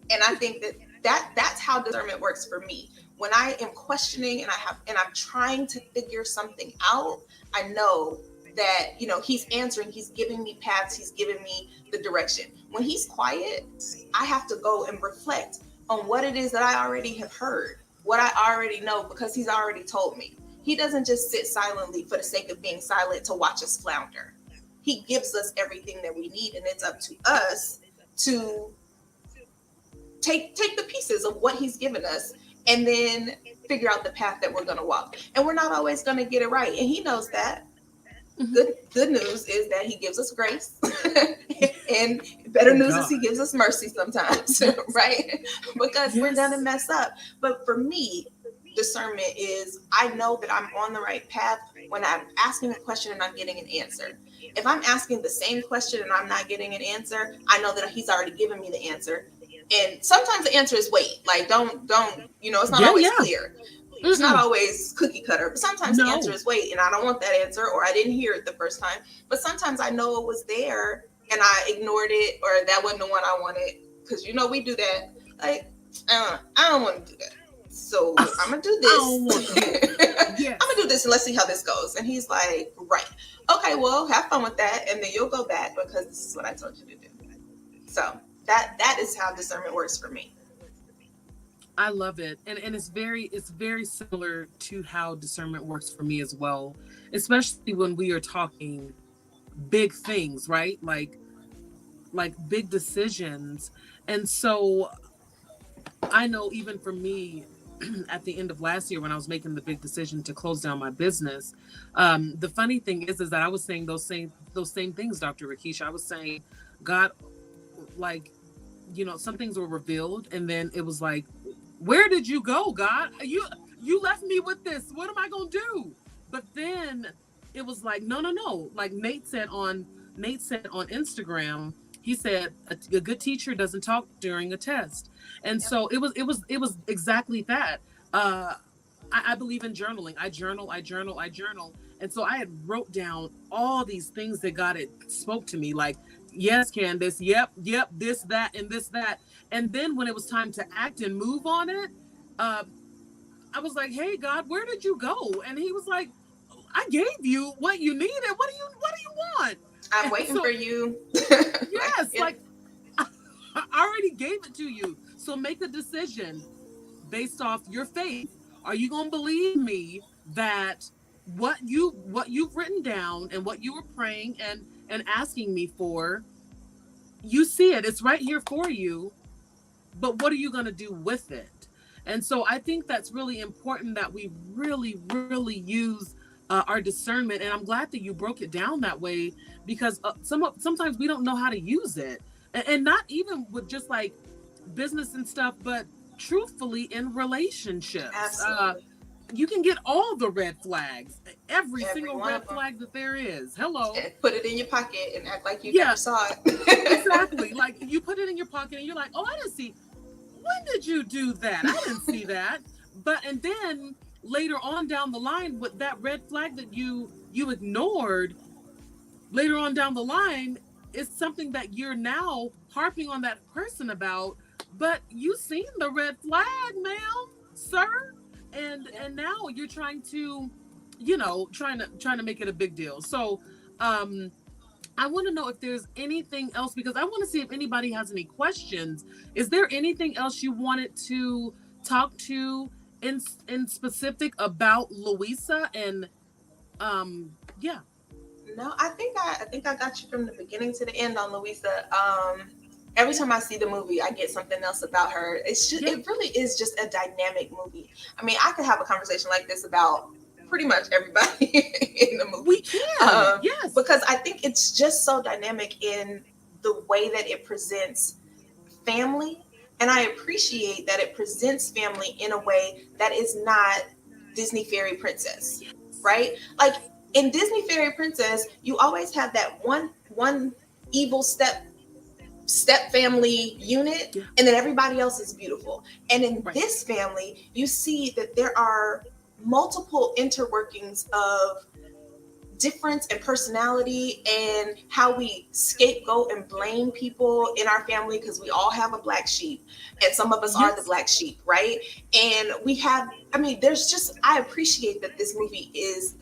B: And I think that's how discernment works for me. When I am questioning and I'm trying to figure something out, I know that He's answering, He's giving me paths, He's giving me the direction. When He's quiet, I have to go and reflect on what it is that I already have heard, what I already know, because He's already told me. He doesn't just sit silently for the sake of being silent to watch us flounder. He gives us everything that we need, and it's up to us to take the pieces of what He's given us and then figure out the path that we're going to walk. And we're not always going to get it right, and He knows that.
A: Mhm.
B: Good news is that he gives us grace, and better
A: Oh
B: news is he
A: God.
B: gives us mercy sometimes,
A: Yes.
B: right? Because we're gonna
A: Yes.
B: mess up. But for me, discernment is I know that I'm on the right path when I'm asking a question and I'm getting an answer. If I'm asking the same question and I'm not getting an answer, I know that he's already given me the answer. And sometimes the answer is wait. Like don't it's not
A: Yeah,
B: always
A: yeah.
B: clear. It's not
A: Mm-mm.
B: always cookie cutter, but sometimes the answer
A: No.
B: is wait, and I don't want that answer, or I didn't hear it the first time. But sometimes I know it was there and I ignored it, or that wasn't the one I wanted. Because we do that. Like, I don't want to do that. So I'm gonna do
A: I
B: this.
A: don't want
B: I'm
A: yes.
B: gonna do
A: Yes.
B: this and let's see how this goes. And he's like, right, okay, well, have fun with that, and then you'll go back because this is what I told you to do. So that is how discernment works for me.
A: I love it. And it's very similar to how discernment works for me as well, especially when we are talking big things, right? Like big decisions. And so I know even for me, at the end of last year when I was making the big decision to close down my business, the funny thing is that I was saying those same things, Dr. Rakisha. I was saying, God, like, some things were revealed, and then it was like, where did you go, God? You left me with this. What am I gonna do? But then it was like, no, no, no. Like Nate said on Instagram, he said a good teacher doesn't talk during a test. And
B: Yep.
A: so it was exactly that. I believe in journaling. I journal. And so I had wrote down all these things that God had spoke to me, like, yes, Candace, yep, this, that, and this, that. And then when it was time to act and move on it, uh, I was like, hey, God, where did you go? And he was like, I gave you what you needed. What do you want?
B: I'm
A: And
B: waiting for
A: so,
B: you. Like,
A: yes,
B: yeah,
A: like I already gave it to you. So make a decision based off your faith. Are you going to believe me that what you've written down and what you were praying and asking me for, you see it. It's right here for you, but what are you going to do with it? And so I think that's really important that we really, really use our discernment. And I'm glad that you broke it down that way, because sometimes we don't know how to use it, and not even with just like business and stuff, but truthfully in relationships.
B: absolutely.
A: You can get all the red flags, every
B: Every
A: single
B: one
A: red
B: of them.
A: flag that there is. Hello.
B: And put it in your pocket and act like you
A: Yeah,
B: never saw it.
A: exactly. Like you put it in your pocket and you're like, oh, I didn't see. When did you do that? I didn't see that. And then later on down the line, with that red flag that you ignored, later on down the line, is something that you're now harping on that person about. But you seen the red flag, ma'am, sir, and
B: Yeah.
A: and now you're trying to make it a big deal. So um I want to know if there's anything else, because I want to see if anybody has any questions. Is there anything else you wanted to talk to in specific about Louisa? And yeah.
B: No, I think I got you from the beginning to the end on Louisa. Every time I see the movie, I get something else about her.
A: Yeah.
B: It really is just a dynamic movie. I mean, I could have a conversation like this about pretty much everybody in the
A: We
B: movie,
A: can.
B: um,
A: Yes.
B: because I think it's just so dynamic in the way that it presents family, and I appreciate that it presents family in a way that is not Disney fairy princess,
A: Yes.
B: right? Like in Disney fairy princess, you always have that one evil step family unit,
A: Yeah.
B: and then everybody else is beautiful. And in
A: Right.
B: this family, you see that there are multiple interworkings of difference in personality and how we scapegoat and blame people in our family, because we all have a black sheep and some of us are the
A: Yes.
B: black sheep, right? And we have, I mean, there's just, I appreciate that this movie is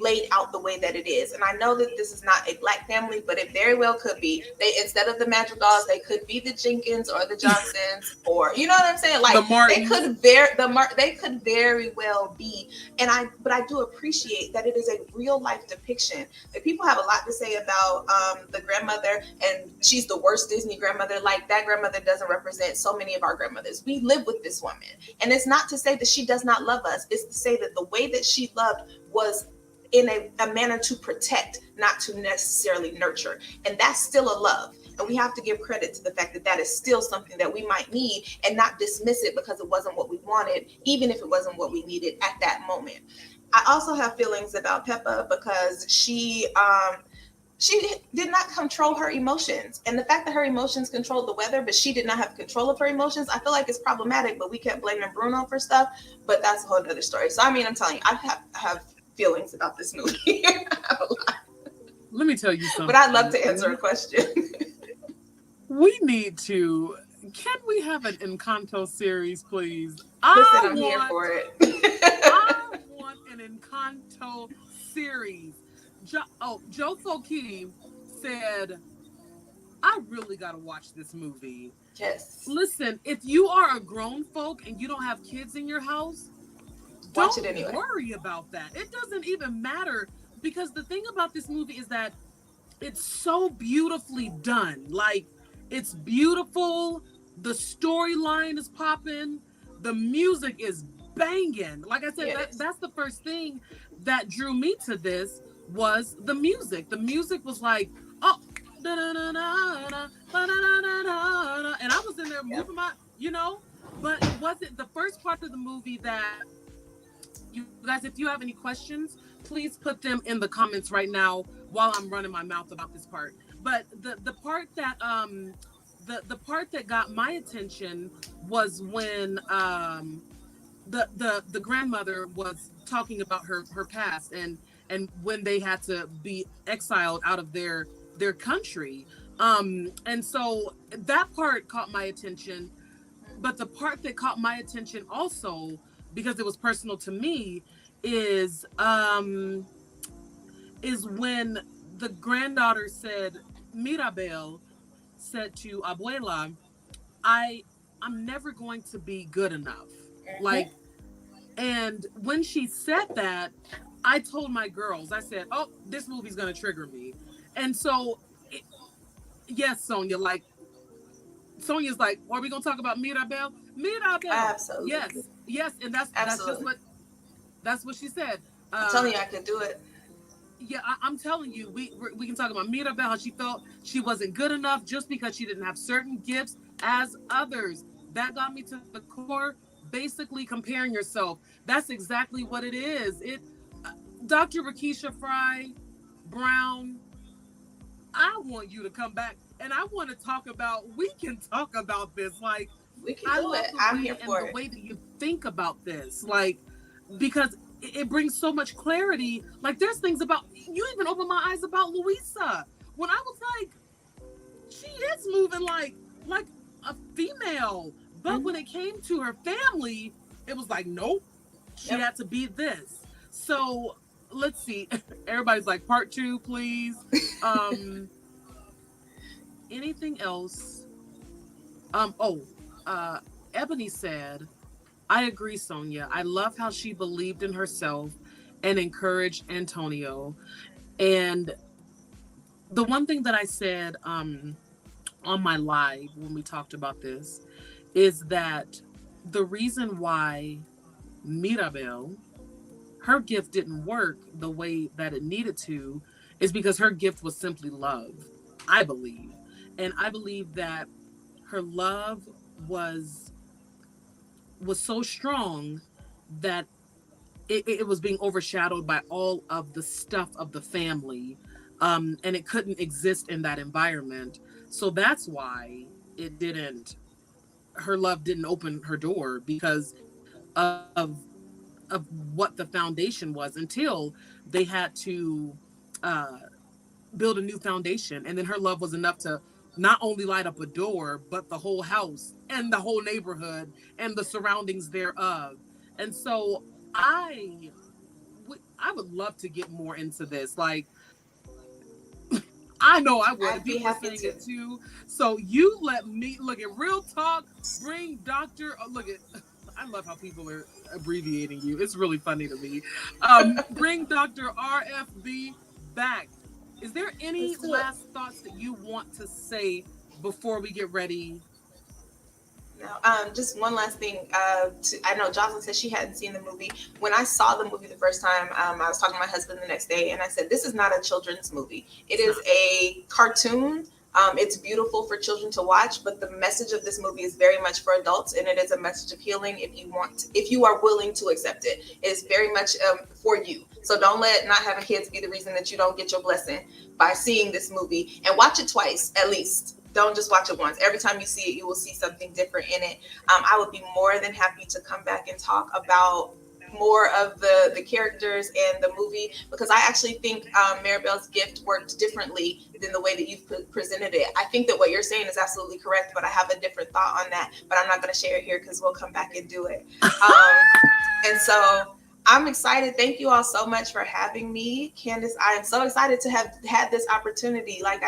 B: laid out the way that it is. And I know that this is not a black family, but it very well could be. They, instead of the Madrigals, they could be the Jenkins or the Johnsons, or you know what I'm saying?
A: The
B: Like
A: Martins.
B: they could very well be. And but I do appreciate that it is a real life depiction. That people have a lot to say about the grandmother, and she's the worst Disney grandmother. Like that grandmother doesn't represent so many of our grandmothers. We live with this woman, and it's not to say that she does not love us. It's to say that the way that she loved was in a manner to protect, not to necessarily nurture. And that's still a love. And we have to give credit to the fact that that is still something that we might need and not dismiss it because it wasn't what we wanted, even if it wasn't what we needed at that moment. I also have feelings about Peppa because she did not control her emotions. And the fact that her emotions controlled the weather, but she did not have control of her emotions, I feel like it's problematic, but we kept blaming Bruno for stuff. But that's a whole other story. So, I mean, I'm telling you, I have feelings about this movie.
A: Let me tell you something.
B: But I'd love to answer a question.
A: We need to. Can we have an Encanto series, please?
B: Listen, I'm here for it.
A: I want an Encanto series. Joe Fokim said, I really got to watch this movie.
B: Yes.
A: Listen, if you are a grown folk and you don't have kids in your house,
B: watch
A: don't
B: it anyway.
A: worry about that. It doesn't even matter, because the thing about this movie is that it's so beautifully done. Like, it's beautiful. The storyline is popping. The music is banging. Like I said, that's the first thing that drew me to this was the music. The music was like, oh, da da da da da da da da, and I was in there moving my, but it wasn't the first part of the movie that. You guys, if you have any questions, please put them in the comments right now while I'm running my mouth about this part. But the part that the part that got my attention was when the grandmother was talking about her past, and when they had to be exiled out of their country. And so that part caught my attention. But the part that caught my attention also, because it was personal to me, is when the granddaughter said, Mirabel said to Abuela, I'm never going to be good enough. Like, and when she said that, I told my girls, I said, oh, this movie's going to trigger me. And so, yes, Sonia, like, Sonia's like, are we gonna talk about Mirabel? Mirabel.
B: Absolutely.
A: Yes, and that's just what she said.
B: I'm telling you, I could do it.
A: Yeah, I'm telling you, we can talk about Mirabel, how she felt she wasn't good enough just because she didn't have certain gifts as others. That got me to the core. Basically, comparing yourself. That's exactly what it is. Dr. Rikesha Fry-Brown, I want you to come back, and I want to talk about. We can talk about this. Like,
B: we can do it. I'm here for it.
A: The way that you think about this, like, because it brings so much clarity. Like, there's things about you even open my eyes about Louisa. When I was like, she is moving like a female, but when it came to her family, it was like, nope, she had to be this. So let's see. Everybody's like, part 2, please. Anything else? Ebony said, I agree, Sonia. I love how she believed in herself and encouraged Antonio. And the one thing that I said on my live when we talked about this is that the reason why Mirabel, her gift didn't work the way that it needed to is because her gift was simply love, I believe. And I believe that her love was so strong that it was being overshadowed by all of the stuff of the family, and it couldn't exist in that environment. So that's why it didn't. Her love didn't open her door because of what the foundation was until they had to uh, build a new foundation, and then her love was enough to not only light up a door, but the whole house and the whole neighborhood and the surroundings thereof. And so I would love to get more into this. Like, I know I would. People are saying it too. So you let me look at Real Talk. Bring Dr. Look at. I love how people are abbreviating you. It's really funny to me. Bring Dr. RFB back. Is there any last thoughts that you want to say before we get ready
B: No, just one last thing. I know Jocelyn said she hadn't seen the movie. When I saw the movie the first time, I was talking to my husband the next day, and I said, "This is not a children's movie. It
A: It's
B: is
A: not.
B: a cartoon. It's beautiful for children to watch, but the message of this movie is very much for adults, and it is a message of healing. If you are willing to accept it, it is very much for you. So don't let not having kids be the reason that you don't get your blessing by seeing this movie, and watch it twice at least. Don't just watch it once. Every time you see it, you will see something different in it. I would be more than happy to come back and talk about more of the characters and the movie, because I actually think Maribel's gift worked differently than the way that you've presented it. I think that what you're saying is absolutely correct, but I have a different thought on that. But I'm not going to share it here because we'll come back and do it. Um, and so I'm excited. Thank you all so much for having me, Candace. I am so excited to have had this opportunity. Like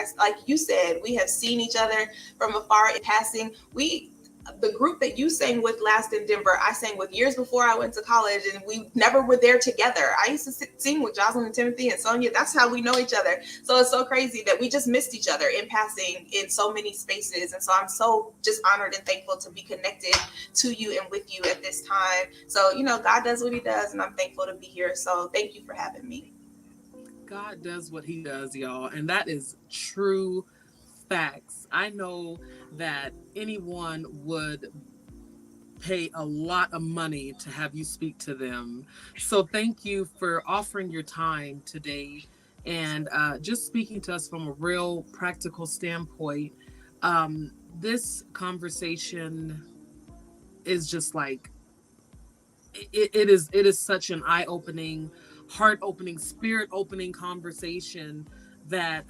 B: you said, we have seen each other from afar in passing. We The group that you sang with last in Denver, I sang with years before I went to college, and we never were there together. I used to sing with Jocelyn and Timothy and Sonia. That's how we know each other. So it's so crazy that we just missed each other in passing in so many spaces. And so I'm so just honored and thankful to be connected to you and with you at this time. So, God does what he does, and I'm thankful to be here. So thank you for having me.
A: God does what he does, y'all. And that is true facts. I know that anyone would pay a lot of money to have you speak to them. So thank you for offering your time today and just speaking to us from a real practical standpoint. This conversation is just like it is such an eye-opening, heart-opening, spirit-opening conversation that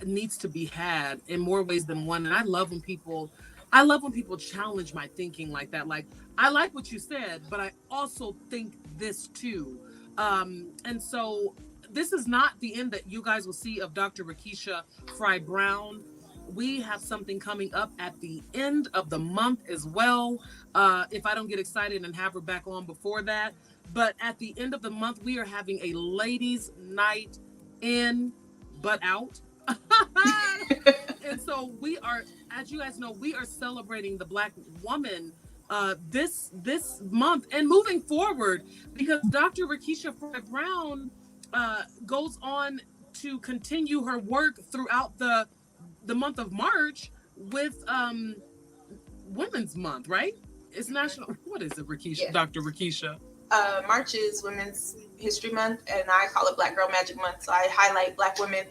A: needs to be had in more ways than one. And I love when people challenge my thinking like that. Like, I like what you said, but I also think this too. And so this is not the end that you guys will see of Dr. Rikesha Fry-Brown. We have something coming up at the end of the month as well. If I don't get excited and have her back on before that. But at the end of the month, we are having a ladies' night in but out. And so we are, as you guys know, we are celebrating the Black woman this month and moving forward, because Dr. Rikesha Fry-Brown goes on to continue her work throughout the month of March with Women's Month, right? It's national. What is it, Rikesha?
B: Yeah.
A: Dr. Rikesha?
B: March is Women's History Month, and I call it Black Girl Magic Month. So I highlight Black women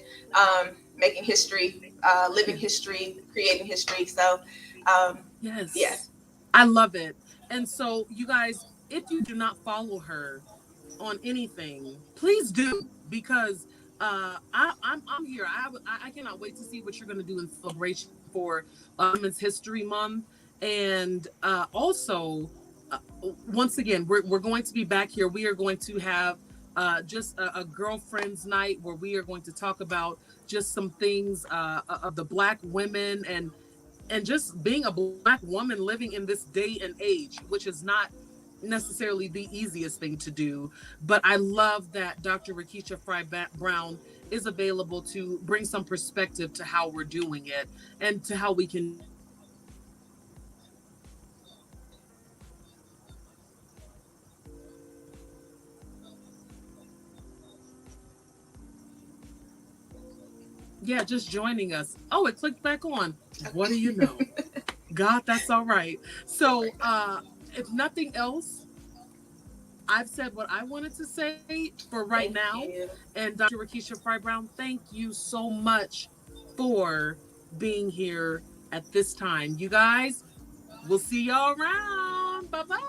B: making history, living
A: Yeah.
B: history, creating history. So, um, yeah.
A: Yes. I love it. And so, you guys, if you do not follow her on anything, please do, because I'm here. I cannot wait to see what you're going to do in celebration for Women's History Month, and also once again we're going to be back here. We are going to have just a girlfriends night where we are going to talk about just some things of the Black women and just being a Black woman living in this day and age, which is not necessarily the easiest thing to do. But I love that Dr. Rikesha Fry-Brown is available to bring some perspective to how we're doing it and to how we can do it. Yeah, just joining us. Oh, it clicked back on. What do you know? God, that's all right. So, if nothing else, I've said what I wanted to say for right
B: Thank
A: now.
B: you.
A: And Dr. Rikesha Fry-Brown, thank you so much for being here at this time. You guys, we'll see y'all around. Bye bye.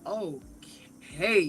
A: Okay.